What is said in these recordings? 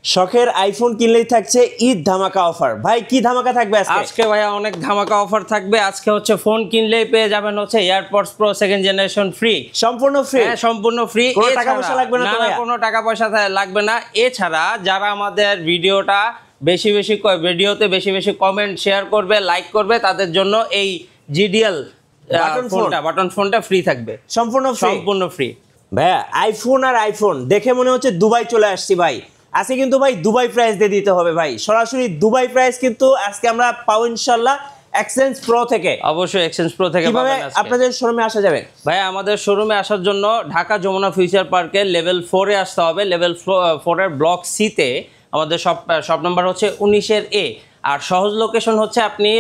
শখের আইফোন কিনলেই থাকছে ঈদ ধামাকা অফার। ভাই কি ধামাকা থাকবে আজকে? আজকে ভাইয়া অনেক ধামাকা অফার থাকবে। আজকে হচ্ছে ফোন কিনলেই পেয়ে যাবেন হচ্ছে AirPods pro second generation free, সম্পূর্ণ ফ্রি। হ্যাঁ সম্পূর্ণ ফ্রি, কোনো টাকা পয়সা লাগবে না? না কোনো টাকা পয়সা লাগবে না। এছাড়া যারা আমাদের ভিডিওতে বেশি বেশি কমেন্ট শেয়ার করবে, লাইক করবে, তাদের জন্য এই জিডিএল বাটন ফোনটা ফ্রি থাকবে, সম্পূর্ণ ফ্রি। ভাইয়া আইফোন আর আইফোন দেখে মনে হচ্ছে দুবাই চলে আসছি ভাই। আজকে কিন্তু ভাই দুবাই প্রাইস দিয়ে দিতে হবে ভাই, সরাসরি দুবাই প্রাইস কিন্তু আজকে আমরা পাবো ইনশাআল্লাহ এক্সচেঞ্জ প্রো থেকে। অবশ্যই এক্সচেঞ্জ প্রো থেকে পাবেন। আপনাদের শোরুমে আসা যাবে ভাই? আমাদের শোরুমে আসার জন্য ঢাকা যমুনা ফিউচার পার্কে লেভেল 4 এ আসতে হবে। লেভেল 4 এর ব্লক সি তে আমাদের শপ নাম্বার হচ্ছে 19 এ। আর সহজ লোকেশন হচ্ছে আপনি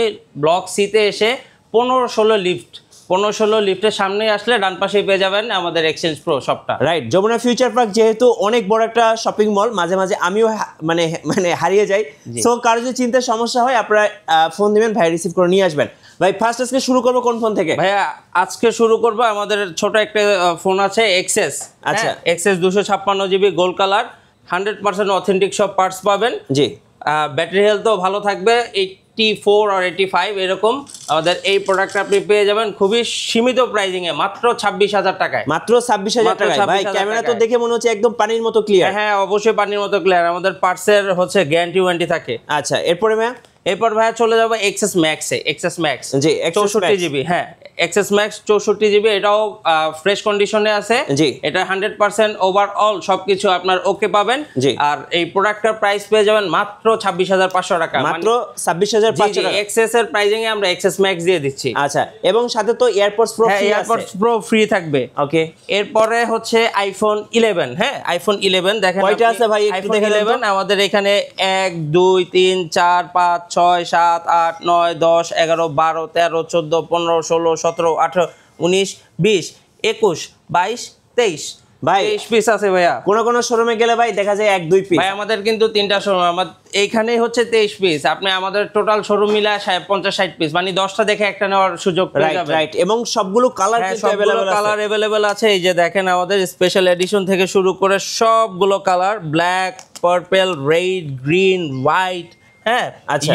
ব্লক সি তে এসে 15-16 লিফটের সামনে আসলে ডান পাশেই পেয়ে যাবেন আমাদের এক্সচেঞ্জ প্রো শপটা। রাইট, যমুনা ফিউচার পার্ক যেহেতু অনেক বড় একটা শপিং মল, মাঝে মাঝে আমিও মানে হারিয়ে যাই। সো কারো যদি চিন্তার সমস্যা হয় আপনারা ফোন দিবেন, ভাই রিসিভ করে নিয়ে আসবেন। ভাই ফার্স্ট আজকে শুরু করবো কোন ফোন থেকে? ভাইয়া আজকে শুরু করব আমাদের ছোট একটা ফোন আছে এক্সএস। আচ্ছা, XS 256 GB gold colour, 100% authentic সব পার্টস পাবেন। জি, ব্যাটারি হেলথও ভালো থাকবে, 84 আর 85 এরকম। আমাদের এই প্রোডাক্ট আপনি পেয়ে যাবেন খুবই সীমিত প্রাইজিং এ, মাত্র 26,000 টাকায়। মাত্র 26,000 টাকায় ভাই। ক্যামেরা তো দেখে মনে হচ্ছে একদম পানির মতো ক্লিয়ার। হ্যাঁ অবশ্যই পানির মতো ক্লিয়ার। আমাদের পার্টসের হচ্ছে গ্যারান্টি ওয়ারেন্টি থাকে। আচ্ছা, এরপরে ভাইয়া ভাইয়া চলে যাবো এক্সএস ম্যাক্সে। এক্সএস ম্যাক্স জি 64 জিবি। হ্যাঁ এক্সএস ম্যাক্স 64 জিবি, এটাও ফ্রেশ কন্ডিশনে আছে। জি, এটা 100% ওভারঅল সবকিছু আপনার ওকে পাবেন। আর এই প্রোডাক্টটার প্রাইস পেয়ে যাবেন মাত্র 26,500 টাকা। মাত্র 26,500 টাকা। এক্সএস এর প্রাইজিং এ আমরা এক্সএস ম্যাক্স দিয়ে দিচ্ছি। আচ্ছা, এবং সাথে তো এয়ারপডস প্রো ফ্রি আছে। এয়ারপডস প্রো ফ্রি থাকবে। ওকে, এরপরে হচ্ছে আইফোন 11। হ্যাঁ আইফোন 11 দেখেন কয়টা আছে ভাই একটু দেখে নেবেন। 11 আমাদের এখানে 1 2 3 4 5 6 7 8 9 10 11 12 13 14 15 16 17 18 19 20 21 22 23 ভাই 23 পিস আছে ভাইয়া। কোন শোরুমে গেলে ভাই দেখা যায় 1 2 পিস। ভাই আমাদের কিন্তু 3টা শোরুম, আমাদের এইখানেই হচ্ছে 23 পিস। আপনি আমাদের টোটাল শোরুম মিলা 50-60 পিস, মানে 10টা দেখে একটা নেওয়ার সুযোগ পেয়ে যাবেন। রাইট, এবং সবগুলো কালার কিন্তু अवेलेबल আছে। কালার अवेलेबल আছে। এই যে দেখেন আমাদের স্পেশাল এডিশন থেকে শুরু করে সবগুলো colour, black, purple, red, green, white, হ্যাঁ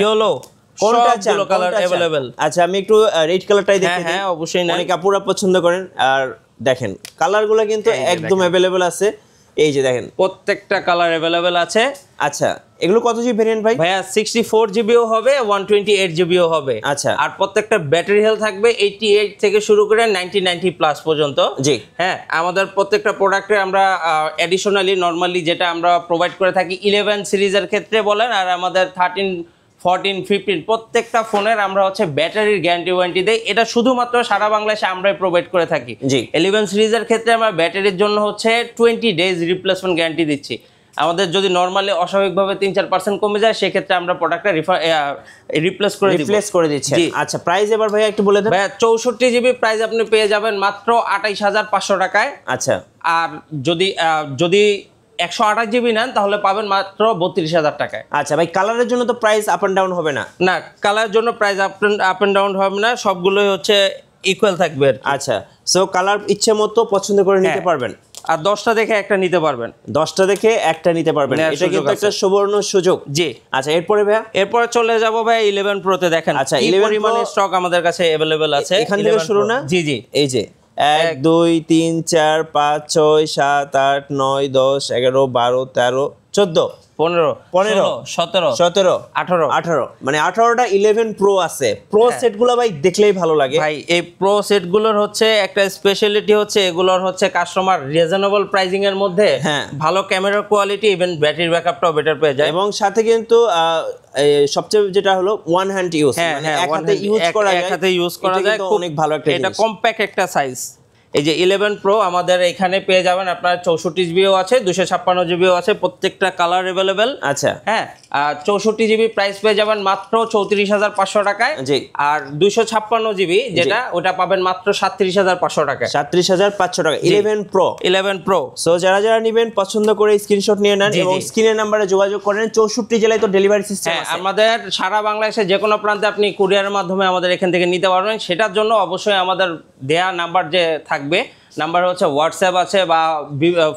ইয়েলো, কোনটা চান কালার अवेलेबल। আচ্ছা, আমি একটু রেড কালারটাই দেখি। হ্যাঁ অবশ্যই, অনেক আপুরা পছন্দ করেন। আর দেখেন কালারগুলো কিন্তু একদম अवेलेबल আছে। এই যে দেখেন প্রত্যেকটা কালার अवेलेबल আছে। আচ্ছা, এগুলো কত জিবি ভেরিয়েন্ট ভাই? ভাইয়া 64 জিবিও হবে, 128 জিবিও হবে। আচ্ছা, আর প্রত্যেকটা ব্যাটারি হেলথ থাকবে 88 থেকে শুরু করে 90 প্লাস পর্যন্ত। জি হ্যাঁ, আমাদের প্রত্যেকটা প্রোডাক্টে আমরা অ্যাডিশনালি নরমালি যেটা আমরা প্রোভাইড করে থাকি 11 সিরিজের ক্ষেত্রে বলেন, আর আমাদের 13 14 15 প্রত্যেকটা ফোনের আমরা হচ্ছে ব্যাটারির গ্যারান্টি ওয়ারেন্টি দেই। এটা শুধুমাত্র সারা বাংলাদেশে আমরাই প্রোভাইড করে থাকি। জি, 11 সিরিজের ক্ষেত্রে আমরা ব্যাটারির জন্য হচ্ছে 20 ডেজ রিপ্লেসমেন্ট গ্যারান্টি দিচ্ছি। আমাদের যদি নরমালি অস্বাভাবিকভাবে 3-4% কমে যায়, সেক্ষেত্রে আমরা প্রোডাক্টটা রিপ্লেস করে দিচ্ছি। আচ্ছা, প্রাইস এবার ভাইয়া একটু বলে দেন। ভাইয়া 64 জিবি প্রাইস আপনি পেয়ে যাবেন মাত্র 28,500 টাকায়। আচ্ছা, আর যদি 128 জিবি নেন তাহলে পাবেন মাত্র 32,000 টাকায়। আচ্ছা ভাই, কালারের জন্য তো প্রাইস আপ এন্ড ডাউন হবে না? না, কালারের জন্য প্রাইস আপ এন্ড ডাউন হবে না, সবগুলোই হচ্ছে ইকুয়াল থাকবে। আচ্ছা, সো কালার ইচ্ছে মতো পছন্দ করে নিতে পারবেন। আর 10টা দেখে একটা নিতে পারবেন। 10টা দেখে একটা নিতে পারবেন, এটা কিন্তু একটা সুবর্ণ সুযোগ। জি, আচ্ছা এরপরে ভাইয়া? এরপরে চলে যাব ভাই 11 প্রো তে। দেখেন আচ্ছা, 11 পরিমাণে স্টক আমাদের কাছে अवेलेबल আছে। এখান থেকে শুরু না? জি জি, এই যে 1 2 3 4 5 6 7 8 9 10 11 12 13 14 15 17 17 18 মানে 18টা 11 প্রো আছে। প্রো সেটগুলো ভাই দেখলেই ভালো লাগে ভাই। এই প্রো সেটগুলোর হচ্ছে একটা স্পেশালিটি হচ্ছে এগুলোর হচ্ছে কাস্টমার রিজনেবল প্রাইজিং এর মধ্যে ভালো ক্যামেরা কোয়ালিটি, ইভেন ব্যাটারি ব্যাকআপটাও বেটার পেয়ে যায়। এবং সাথে কিন্তু সবচেয়ে যেটা হলো ওয়ান হ্যান্ড ইউজ, মানে এক হাতে ইউজ করা যায়, অনেক ভালো একটা জিনিস। এটা কম্প্যাক্ট একটা সাইজ। এই যে 11 প্রো আমাদের এখানে পেয়ে যাবেন আপনার 64 জিবিও আছে, 256 জিবিও আছে, প্রত্যেকটা কালার अवेलेबल। আচ্ছা হ্যাঁ, 64 জিবি প্রাইস পেয়ে যাবেন মাত্র 34,500 টাকায়। জি, আর 256 জিবি যেটা ওটা পাবেন মাত্র 37,500 টাকায়। 37,500 টাকা 11 প্রো। সো যারা নেবেন পছন্দ করে স্ক্রিনশট নিয়ে নেন এবং স্ক্রিনের নম্বরে যোগাযোগ করেন। 64 জেলায় তো ডেলিভারি সিস্টেম আছে। আমাদের সারা বাংলাদেশে যে কোনো প্রান্তে আপনি কুরিয়ারের মাধ্যমে আমাদের এখান থেকে নিতে পারবেন। সেটার জন্য অবশ্যই আমাদের দেয়া নাম্বার যে থাকবে, নাম্বার হচ্ছে হোয়াটসঅ্যাপ আছে, বা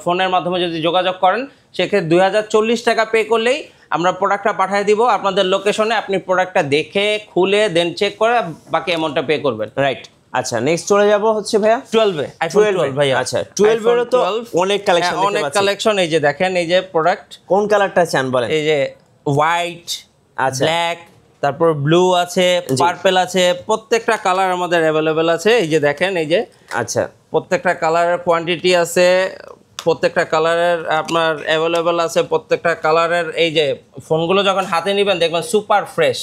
ফোনের মাধ্যমে যদি যোগাযোগ করেন সেক্ষেত্রে 2040 টাকা পে করলেই আমরা প্রোডাক্টটা পাঠিয়ে দিব আপনাদের লোকেশনে। আপনি প্রোডাক্টটা দেখে খুলে দেন চেক করে বাকি অ্যামাউন্টটা পে করবেন। রাইট। আচ্ছা নেক্সট চলে যাব হচ্ছে ভাইয়া 12 আইফোন 12 ভাইয়া। আচ্ছা 12 এরও তো অনেক কালেকশন দেখতে পাচ্ছি। অনেক কালেকশন, এই যে দেখেন, এই যে প্রোডাক্ট। কোন কালারটা চান বলেন? এই যে হোয়াইট, আচ্ছা ব্ল্যাক, তারপর ব্লু আছে, পার্পল আছে, প্রত্যেকটা কালার আমাদের অ্যাভেলেবেল আছে। এই যে দেখেন, এই যে আচ্ছা প্রত্যেকটা কালারের কোয়ান্টিটি আছে, প্রত্যেকটা কালারের আপনার অ্যাভেলেবেল আছে, প্রত্যেকটা কালারের। এই যে ফোনগুলো যখন হাতে নেবেন দেখবেন সুপার ফ্রেশ,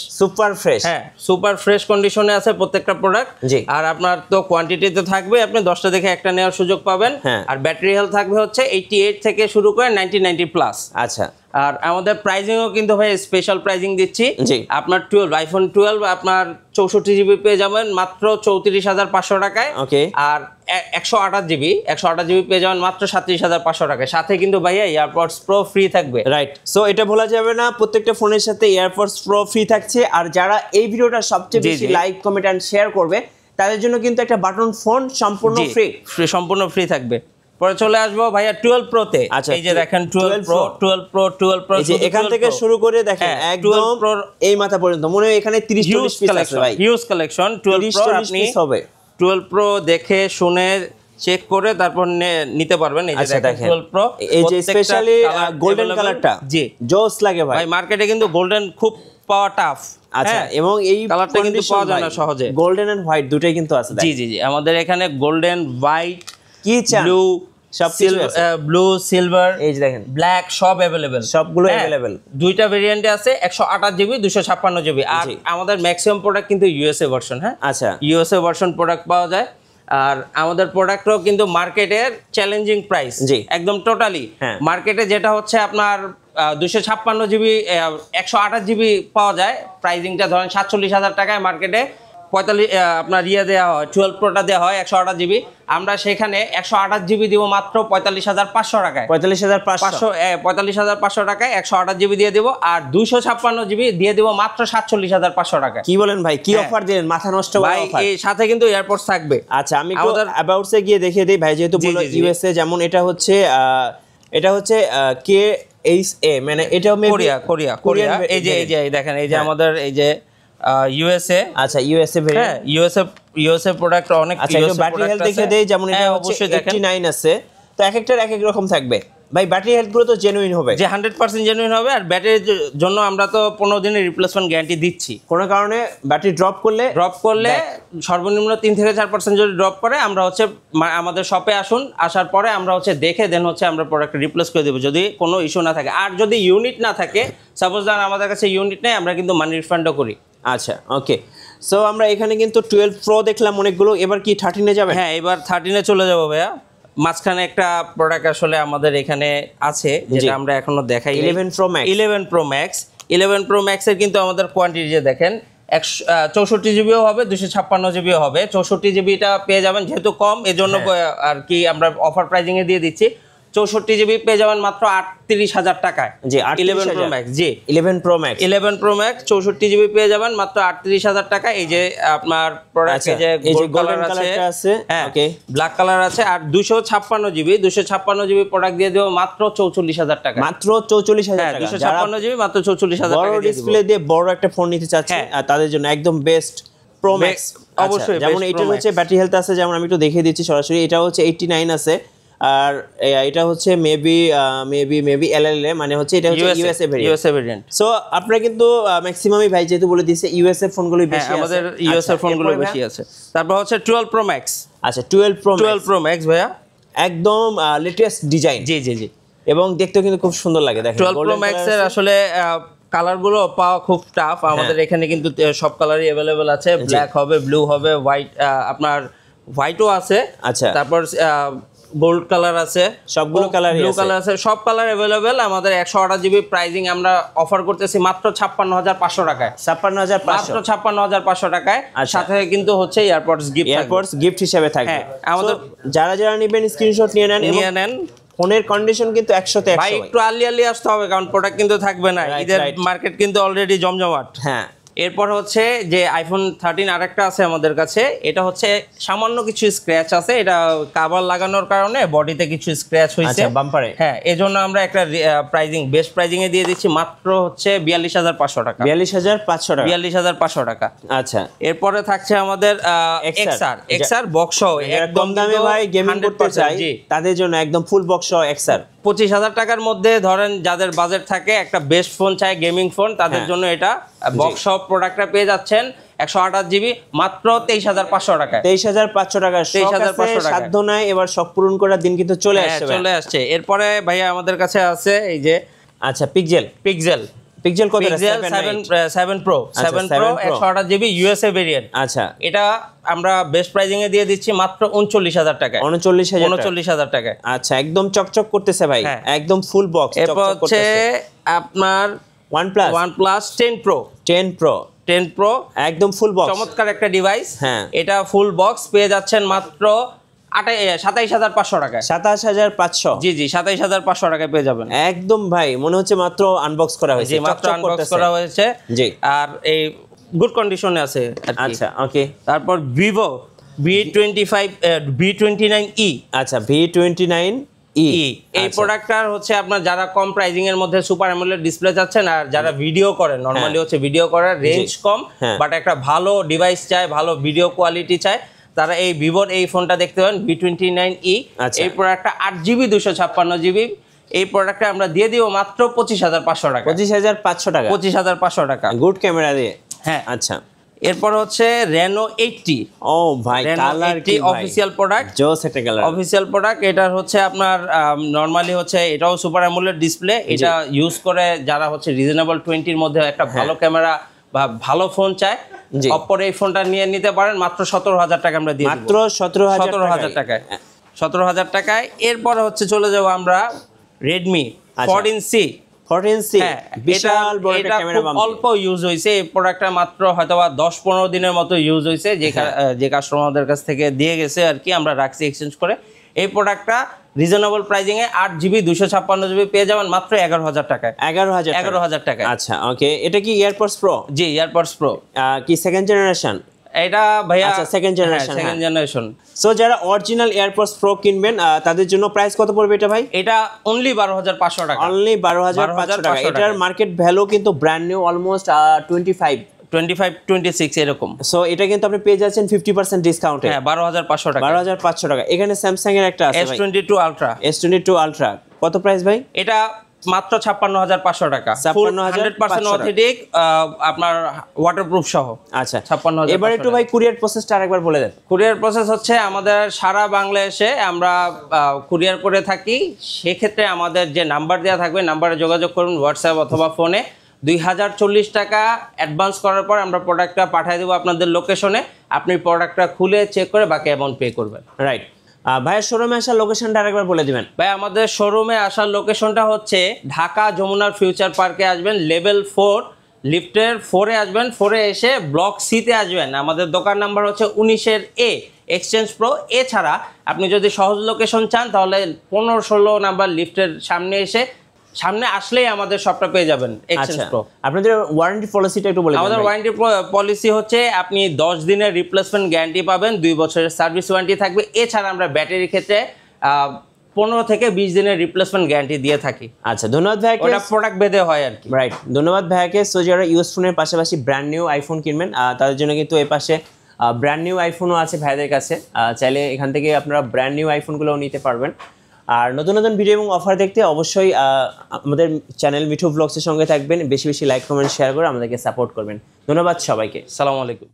হ্যাঁ সুপার ফ্রেশ কন্ডিশনে আছে প্রত্যেকটা প্রোডাক্ট। আর আপনার তো কোয়ান্টিটিতে থাকবে, আপনি 10টা দেখে একটা নেওয়ার সুযোগ পাবেন। আর ব্যাটারি হেলথ থাকবে হচ্ছে 88 থেকে শুরু করে 90 প্লাস। আচ্ছা আর আমাদের প্রাইজিংও কিন্তু ভাই স্পেশাল প্রাইজিং দিচ্ছি। আপনার 12 আইফোন 12 আপনার 64 জিবি পেয়ে যাবেন মাত্র 34,500 টাকায়। আর 128 জিবি পেয়ে যাবেন মাত্র 37,500 টাকায়। সাথে কিন্তু ভাইয়া এয়ারপডস প্রো ফ্রি থাকবে। রাইট। সো এটা ভোলা যাবে না, প্রত্যেকটা ফোনের সাথে এয়ারপডস প্রো ফ্রি থাকছে। আর যারা এই ভিডিওটা সবচেয়ে বেশি লাইক কমেন্ট এন্ড শেয়ার করবে তাদের জন্য কিন্তু একটা বাটন ফোন সম্পূর্ণ ফ্রি থাকবে। পরে চলে আসবো ভাইয়া 12 প্রো তে। এই যে দেখেন 12 প্রো এই যে এখান থেকে শুরু করে দেখেন একদম এই মাথা পর্যন্ত মনে হয় এখানে 30-40 পিস আছে ভাই। Huge collection 12 pro. আপনি 12 প্রো দেখে শুনে চেক করে তারপর নিতে পারবেন। এই যে দেখেন 12 প্রো, এই যে স্পেশালি গোল্ডেন কালারটা জি জোস লাগে ভাই। মার্কেটে কিন্তু গোল্ডেন খুব পাওয়া টাফ। আচ্ছা এবং এই কালারটা কিন্তু পাওয়া যায় না সহজে। গোল্ডেন এন্ড হোয়াইট দুটোই কিন্তু আছে। জি আমাদের এখানে গোল্ডেন, হোয়াইট, কি চান, ব্লু, ব্লু, সিলভার, এই যে দেখেন ব্ল্যাক সব अवेलेबल, সবগুলো अवेलेबल। দুইটা ভেরিয়েন্টে আছে 128 জিবি 256 জিবি। আর আমাদের ম্যাক্সিমাম প্রোডাক্ট কিন্তু ইউএসএ ভার্সন। হ্যাঁ আচ্ছা ইউএসএ ভার্সন প্রোডাক্ট পাওয়া যায়। আর আমাদের প্রোডাক্টও কিন্তু মার্কেটের চ্যালেঞ্জিং প্রাইস একদম টোটালি। মার্কেটে যেটা হচ্ছে আপনার 256 জিবি 128 জিবি পাওয়া যায়, প্রাইজিংটা ধরেন 47,000 টাকায় মার্কেটে 45 আপনার দেওয়া হয় 12 প্রোটা দেওয়া হয় 128 জিবি। আমরা সেখানে 128 জিবি দিব মাত্র 45,500 টাকায়। 45,500 টাকায় 128 জিবি দিয়ে দিব। আর 256 জিবি দিয়ে দিব মাত্র 47,500 টাকায়। কি বলেন ভাই, কি অফার দিলেন, মাথা নষ্ট ভাই। এই সাথে কিন্তু এয়ারপডস থাকবে। আচ্ছা আমি একটু অ্যাবাউটস এ গিয়ে দেখিয়ে দেই ভাই, যেহেতু বললো ইউএসএ। যেমন এটা হচ্ছে KHA, মানে এটা কোরিয়া। এই যে দেখেন, এই যে আমাদের এই যে ইউএসএ। আচ্ছা ইউএসএ ভেরিয়েন্ট। ইউএসএ প্রোডাক্ট অনেক। আচ্ছা একটু ব্যাটারি হেলথ দেখে দেই। যেমন এটা হচ্ছে 89 আছে, তো এক একটার এক এক রকম থাকবে ভাই। ব্যাটারি হেলথ গুলো তো জেনুইন হবে, যে 100% জেনুইন হবে। আর ব্যাটারির জন্য আমরা তো 15 দিনের রিপ্লেসমেন্ট গ্যারান্টি দিচ্ছি। কোনো কারণে ব্যাটারি ড্রপ করলে সর্বনিম্ন 3 থেকে 4% যদি ড্রপ করে আমরা হচ্ছে আমাদের শপে আসুন, আসার পরে আমরা হচ্ছে দেখে দেন হচ্ছে আমরা প্রোডাক্ট রিপ্লেস করে দেবো যদি কোনো ইস্যু না থাকে। আর যদি ইউনিট না থাকে, সাপোজ ধরেন আমাদের কাছে ইউনিট নেই, আমরা কিন্তু মানি রিফান্ডও করি। আচ্ছা ওকে। সো আমরা এখানে কিন্তু 12 প্রো দেখলাম অনেকগুলো, এবার কি 13 এ যাবে? হ্যাঁ এবার 13 এ চলে যাবো ভাইয়া। মাঝখানে একটা প্রোডাক্ট আসলে আমাদের এখানে আছে যেটা আমরা এখনো দেখাই, 11 প্রো ম্যাক্স। 11 প্রো ম্যাক্স এর কিন্তু আমাদের কোয়ান্টিটি যে দেখেন 64 জিবিও হবে, 256 জিবিও হবে। 64 জিবিটা পেয়ে যাবেন, যেহেতু কম এজন্য আর কি আমরা অফার প্রাইজিং এ দিয়ে দিচ্ছি। 64 জিবি পেয়ে যাবেন মাত্র 38,000 টাকায়। জি 11 প্রো ম্যাক্স। জি 11 প্রো ম্যাক্স 64 জিবি পেয়ে যাবেন মাত্র 38,000 টাকা। এই যে আপনার প্রোডাক্ট, এই যে গোল্ডেন কালারটা আছে, ওকে ব্ল্যাক কালার আছে। আর 256 জিবি প্রোডাক্ট দিয়ে দেব মাত্র 44,000 টাকা। মাত্র 44,000 টাকা। 256 জিবি মাত্র 44,000 টাকা। বড় ডিসপ্লে দিয়ে বড় একটা ফোন নিতে চাচ্ছে তাদের জন্য একদম বেস্ট প্রো ম্যাক্স। অবশ্যই যেমন এটা হচ্ছে ব্যাটারি হেলথ আছে, যেমন আমি একটু দেখিয়ে দিচ্ছি সরাসরি। এটা হচ্ছে 89 আছে। আর এটা হচ্ছে মেবি এলএলএ, মানে হচ্ছে এটা হচ্ছে ইউএসএ ভেরিয়েন্ট। সো আপনারা কিন্তু ম্যাক্সিমামই ভাই যেহেতু বলে দিয়েছে ইউএসএ ফোনগুলোই বেশি আছে, আমাদের ইউএসএ ফোনগুলো বেশি আছে। তারপর হচ্ছে 12 প্রো ম্যাক্স। আচ্ছা 12 প্রো ম্যাক্স ভাইয়া একদম লেটেস্ট ডিজাইন। জি এবং দেখতেও কিন্তু খুব সুন্দর লাগে। দেখেন 12 প্রো ম্যাক্স এর আসলে কালারগুলো পাওয়া খুব টাফ। আমাদের এখানে কিন্তু সব কালারই अवेलेबल আছে। ব্ল্যাক হবে, ব্লু হবে, হোয়াইট, আপনার হোয়াইটও আছে। আচ্ছা তারপর গোল্ড কালার আছে, সবগুলো কালারই আছে, ব্লু কালার আছে, সব কালার अवेलेबल। আমাদের 128 জিবি প্রাইজিং আমরা অফার করতেছি মাত্র 56,500 টাকায়। 56,500 টাকায়। সাথে কিন্তু হচ্ছে এয়ারপডস গিফট হিসেবে থাকবে। আমাদের যারা নেবেন স্ক্রিনশট নিয়ে নেন। ফোনের কন্ডিশন কিন্তু 100তে 100 ভাই। একটু আর্লি আসতে হবে কারণ প্রোডাক্ট কিন্তু থাকবে না। ঈদের মার্কেট কিন্তু অলরেডি জমজমাট। হ্যাঁ এরপর হচ্ছে যে আইফোন 13 আরেকটা আছে আমাদের কাছে, এটা হচ্ছে সামান্য কিছু স্ক্র্যাচ আছে, এটা কভার লাগানোর কারণে বডিতে কিছু স্ক্র্যাচ হয়েছে বাম্পারে। হ্যাঁ, এজন্য আমরা একটা বেস্ট প্রাইজিং এ দিয়ে দিচ্ছি মাত্র হচ্ছে 42500 টাকা। 42500 টাকা, 42500 টাকা। আচ্ছা, এরপরে থাকছে আমাদের XR বক্স একদম দামে ভাই গেমিং করতে চাই তাদের জন্য একদম ফুল বক্স XR 25,000 টাকার মধ্যে ধরেন যাদের বাজেট থাকে একটা বেস্ট ফোন চাই গেমিং ফোন, তাদের জন্য এটা বক্স সব প্রোডাক্টটা পেয়ে যাচ্ছেন 128 জিবি মাত্র 23,500 টাকায়। 23,500 টাকা, 23,500 টাকা সাধ্য নাই, এবার শখ পূরণ করার দিন কিন্তু চলে আসছে। এরপরে ভাইয়া আমাদের কাছে আছে এই যে আচ্ছা পিক্সেল কত? 7 Pro 128 জিবি ইউএসএ ভেরিয়েন্ট। আচ্ছা, এটা আমরা বেস্ট প্রাইজিং এ দিয়ে দিচ্ছি মাত্র 39,000 টাকায়। 39,000 টাকায়। আচ্ছা, একদম চকচক করতেছে ভাই, একদম ফুল বক্স। এরপর হচ্ছে আপনার OnePlus 10 Pro একদম ফুল বক্স, চমৎকার একটা ডিভাইস। হ্যাঁ, এটা ফুল বক্স পেয়ে যাচ্ছেন মাত্র 27,500 টাকায়। 27,500? জি 27,500 টাকায় পেয়ে যাবেন। একদম ভাই মনে হচ্ছে মাত্র আনবক্স করা হয়েছে, মাত্র আনবক্স করা হয়েছে। জি, আর এই গুড কন্ডিশনে আছে। আচ্ছা, ওকে। তারপর Vivo V29e। আচ্ছা, V29e এই প্রোডাক্টটার হচ্ছে আপনার যারা কম প্রাইজিং এর মধ্যে সুপার অ্যামোলেড ডিসপ্লে চাচ্ছেন, আর যারা ভিডিও করেন, নরমালি হচ্ছে ভিডিও করার রেঞ্জ কম বাট একটা ভালো ডিভাইস চায়, ভালো ভিডিও কোয়ালিটি চায়, তারা এই ভিভোর এই ফোনটা দেখতে পারেন V29e। এই প্রোডাক্টটা 8GB 256GB। এই প্রোডাক্টটা আমরা দিয়ে দিব মাত্র 25,500 টাকা। 25,500 টাকা, 25,500 টাকা, গুড ক্যামেরা দিয়ে। হ্যাঁ, আচ্ছা। এরপর হচ্ছে Reno 80। ও ভাই, কালার কি ভাই, অফিশিয়াল প্রোডাক্ট, জোস একটা কালার, অফিশিয়াল প্রোডাক্ট। এটা হচ্ছে আপনার নরমালি হচ্ছে এটাও সুপার অ্যামোলেড ডিসপ্লে। এটা ইউজ করে যারা হচ্ছে রিজনেবল 20-র মধ্যে একটা ভালো ক্যামেরা বা ভালো ফোন চায়, অপর এই ফোনটা নিয়ে নিতে পারেন মাত্র 17,000 টাকা আমরা দিয়ে দিব। মাত্র 17,000 টাকায়, 17,000 টাকায়। এরপর হচ্ছে চলে যাব আমরা Redmi 14C। বিশাল বড় একটা ক্যামেরা, অল্প ইউজ হয়েছে এই প্রোডাক্টটা, মাত্র হয়তোবা 10-15 দিনের মতো ইউজ হয়েছে, যে কাস্টমারদের কাছ থেকে দিয়ে গেছে আর কি, আমরা রাখছি এক্সচেঞ্জ করে। এই প্রোডাক্টটা রিজনেবল প্রাইজিং এ 8GB 256GB পেয়ে যাবেন মাত্র 11,000 টাকায়। 11,000 টাকায়। আচ্ছা, ওকে। এটা কি এয়ারপডস প্রো? জি, এয়ারপডস প্রো। কি সেকেন্ড জেনারেশন? এটা ভাইয়া সেকেন্ড জেনারেশন। সো যারা অরিজিনাল এয়ারপডস প্রো কিনবেন তাদের জন্য প্রাইস কত পড়বে এটা ভাই? এটা অনলি 12,500 টাকা। অনলি 12,500 টাকা। এটার মার্কেট ভ্যালু কিন্তু ব্র্যান্ড নিউ অলমোস্ট 25-26 এরকম। সো এটা কিন্তু আপনি পেয়ে যাচ্ছেন 50% ডিসকাউন্টে। হ্যাঁ, 12,500 টাকা। 12,500 টাকা। এখানে স্যামসাং এর একটা আছে ভাই, S22 Ultra। কত প্রাইস ভাই? এটা মাত্র 56,500 টাকা। 100% অথেন্টিক, আপনার ওয়াটারপ্রুফ সহ। আচ্ছা, 56,000। এবার একটু ভাই কুরিয়ার প্রসেসটা আরেকবার বলে দেন। কুরিয়ার প্রসেস হচ্ছে আমাদের সারা বাংলাদেশে আমরা কুরিয়ার করে থাকি। সেক্ষেত্রে আমাদের যে নাম্বার দেওয়া থাকবে, নাম্বারে যোগাযোগ করুন হোয়াটসঅ্যাপ অথবা ফোনে। 2,040 টাকা অ্যাডভান্স করার পর আমরা প্রোডাক্টটা পাঠিয়ে দেবো আপনাদের লোকেশনে। আপনি প্রোডাক্টটা খুলে চেক করে বাকি অ্যামাউন্ট পে করবেন। রাইট। ভাইয়ের শোরুমে আসার লোকেশনটা আরেকবার বলে দিবেন। ভাই, আমাদের শোরুমে আসার লোকেশনটা হচ্ছে ঢাকা যমুনার ফিউচার পার্কে আসবেন, লেভেল 4 লিফটের 4-এ আসবেন। 4-এ এসে ব্লক সিতে আসবেন। আমাদের দোকান নাম্বার হচ্ছে 19 A এক্সচেঞ্জ প্রো। এছাড়া আপনি যদি সহজ লোকেশন চান তাহলে 15-16 নাম্বার লিফটের সামনে আসলেই আমাদের শপটা পেয়ে যাবেন এক্সচেঞ্জ প্রো। আপনাদের ওয়ারেন্টি পলিসিটা একটু বলে দিন। আমাদের ওয়ারেন্টি পলিসি হচ্ছে আপনি 10 দিনের রিপ্লেসমেন্ট গ্যারান্টি পাবেন, 2 বছরের সার্ভিস ওয়ারেন্টি থাকবে। এছাড়া আমরা ব্যাটারির ক্ষেত্রে 15 থেকে 20 দিনের রিপ্লেসমেন্ট গ্যারান্টি দিয়ে থাকি। আচ্ছা, ধন্যবাদ ভাইকে। ওটা প্রোডাক্ট ভেদে হয় আর কি। রাইট, ধন্যবাদ ভাইকে। সো যারা ইউজ ফোনের পাশাপাশি ব্র্যান্ড নিউ আইফোন কিনবেন তাদের জন্য কিন্তু এই পাশে ব্র্যান্ড নিউ আইফোনও আছে ভাইদের কাছে। চাইলে এখান থেকে আপনারা ব্র্যান্ড নিউ আইফোনগুলোও নিতে পারবেন। আর নতুন নতুন ভিডিও এবং অফার দেখতে অবশ্যই আমাদের চ্যানেল মিঠু ব্লগসের সঙ্গে থাকবেন। বেশি বেশি লাইক কমেন্ট শেয়ার করে আমাদেরকে সাপোর্ট করবেন। ধন্যবাদ সবাইকে। আসসালামু আলাইকুম।